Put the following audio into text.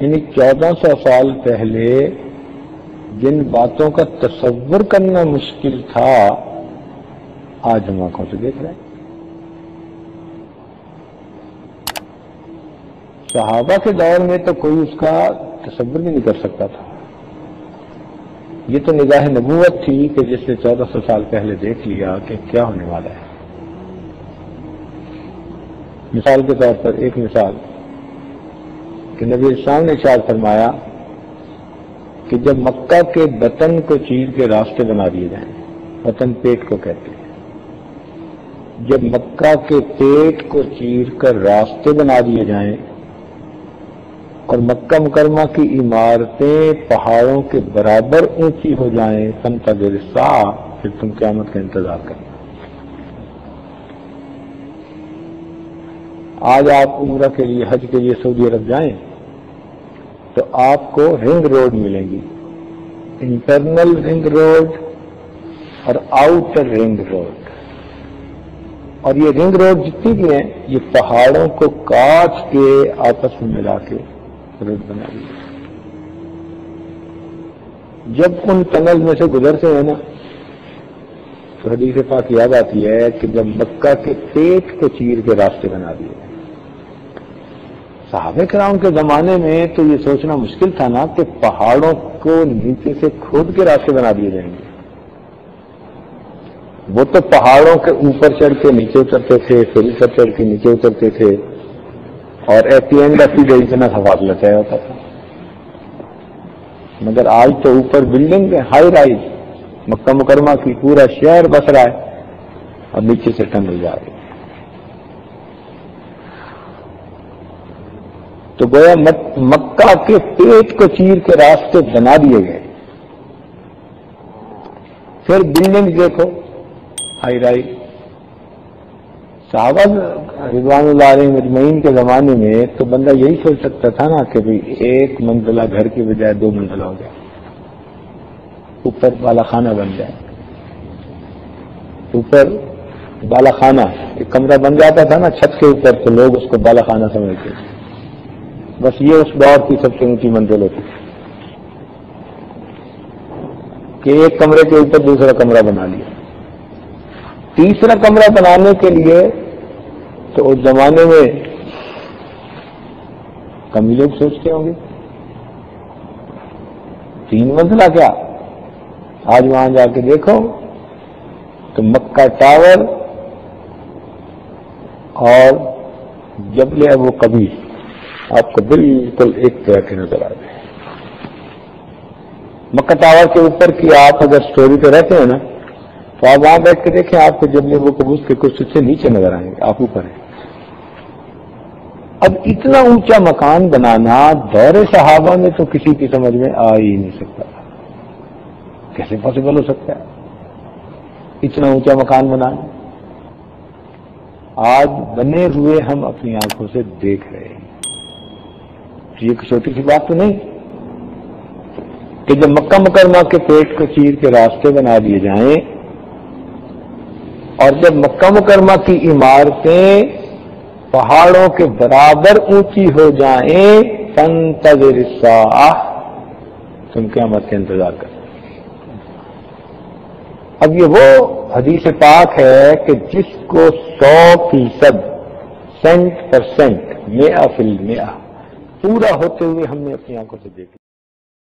یعنی 1400 سال پہلے جن باتوں کا تصور کرنا مشکل تھا آج ہم آنکھوں سے دیکھ رہے ہیں۔ صحابہ کے دور میں تو کوئی اس کا تصور بھی نہیں کر سکتا تھا۔ یہ تو نگاہ نبوت تھی کہ جس نے 1400 سال پہلے دیکھ لیا کہ کیا ہونے والا ہے۔ مثال کے طور پر ایک مثال کہ نبی اسلام نے ارشاد فرمایا کہ جب مکہ کے بطن کو چیر کے راستے بنا دیے جائیں، بطن پیٹ کو کہتے ہیں، جب مکہ کے پیٹ کو چیر کر راستے بنا دیے جائیں اور مکہ مکرمہ کی عمارتیں پہاڑوں کے برابر اونچی ہو جائیں، فانتظر الساعہ، پھر تم قیامت کا انتظار کرنا۔ آج آپ عمرہ کے لیے، حج کے لیے سعودی عرب جائیں تو آپ کو رنگ روڈ ملیں گی، انٹرنل رنگ روڈ اور آؤٹر رنگ روڈ، اور یہ رنگ روڈ جتنی بھی ہیں یہ پہاڑوں کو کاٹ کے آپس میں ملا کے روڈ بنا دی۔ جب ان ٹنل میں سے گزرتے ہیں نا تو حدیث پاک یاد آتی ہے کہ جب مکہ کے پیٹ کو چیر کے راستے بنا دیے۔ صحابہ کرام کے زمانے میں تو یہ سوچنا مشکل تھا نا کہ پہاڑوں کو نیچے سے کھود کے راستے بنا دیے جائیں گے۔ وہ تو پہاڑوں کے اوپر چڑھ کے نیچے اترتے تھے، پھر اوپر چڑھ کے نیچے اترتے تھے، اور at the end of the day اتنا تفاصلہ طے ہوتا تھا۔ مگر آج تو اوپر بلڈنگ ہے، ہائی رائز، مکہ مکرمہ کی پورا شہر بس رہا ہے اور نیچے سے ٹنل جا رہی ہے۔ تو گویا مکہ کے پیٹ کو چیر کے راستے بنا دیے گئے۔ پھر بلڈنگ دیکھو، ہائی رائز۔ صحابہ رضوان اللہ علیہم اجمعین کے زمانے میں تو بندہ یہی سوچ سکتا تھا نا کہ بھئی ایک منزلہ گھر کی بجائے 2 منزلہ ہو جائے، اوپر بالا خانہ بن جائے، اوپر بالا خانہ ایک کمرہ بن جاتا تھا نا چھت کے اوپر، تو لوگ اس کو بالا خانہ سمجھتے تھے۔ بس یہ اس دور کی سب سے اونچی منزل ہوتی کہ ایک کمرے کے اوپر دوسرا کمرہ بنا لیا۔ تیسرا کمرہ بنانے کے لیے تو اس زمانے میں کم ہی لوگ سوچتے ہوں گے، 3 منزلہ کیا؟ آج وہاں جا کے دیکھو تو مکہ ٹاور اور جبل ابو قبیس آپ کو بالکل ایک طرح کے نظر آ جائے۔ مکہ ٹاور کے اوپر کی آپ اگر سٹوری پہ رہتے ہیں نا تو آپ وہاں بیٹھ کے دیکھیں، آپ کو جبل ابو قبیس کے کچھ سے نیچے نظر آئیں گے، آپ اوپر ہیں۔ اب اتنا اونچا مکان بنانا دور صحابہ میں تو کسی کی سمجھ میں آ ہی نہیں سکتا، کیسے پاسبل ہو سکتا ہے اتنا اونچا مکان بنانا؟ آج بنے ہوئے ہم اپنی آنکھوں سے دیکھ رہے ہیں۔ یہ کوئی چھوٹی سی بات تو نہیں کہ جب مکہ مکرمہ کے پیٹ کو چیر کے راستے بنا دیے جائیں اور جب مکہ مکرمہ کی عمارتیں پہاڑوں کے برابر اونچی ہو جائیں، فانتظر الساعہ، تم قیامت کا انتظار کرو۔ اب یہ وہ حدیث پاک ہے کہ جس کو 100% 100% 100% پورا ہوتے ہوئے ہم نے اپنی آنکھوں سے دیکھا۔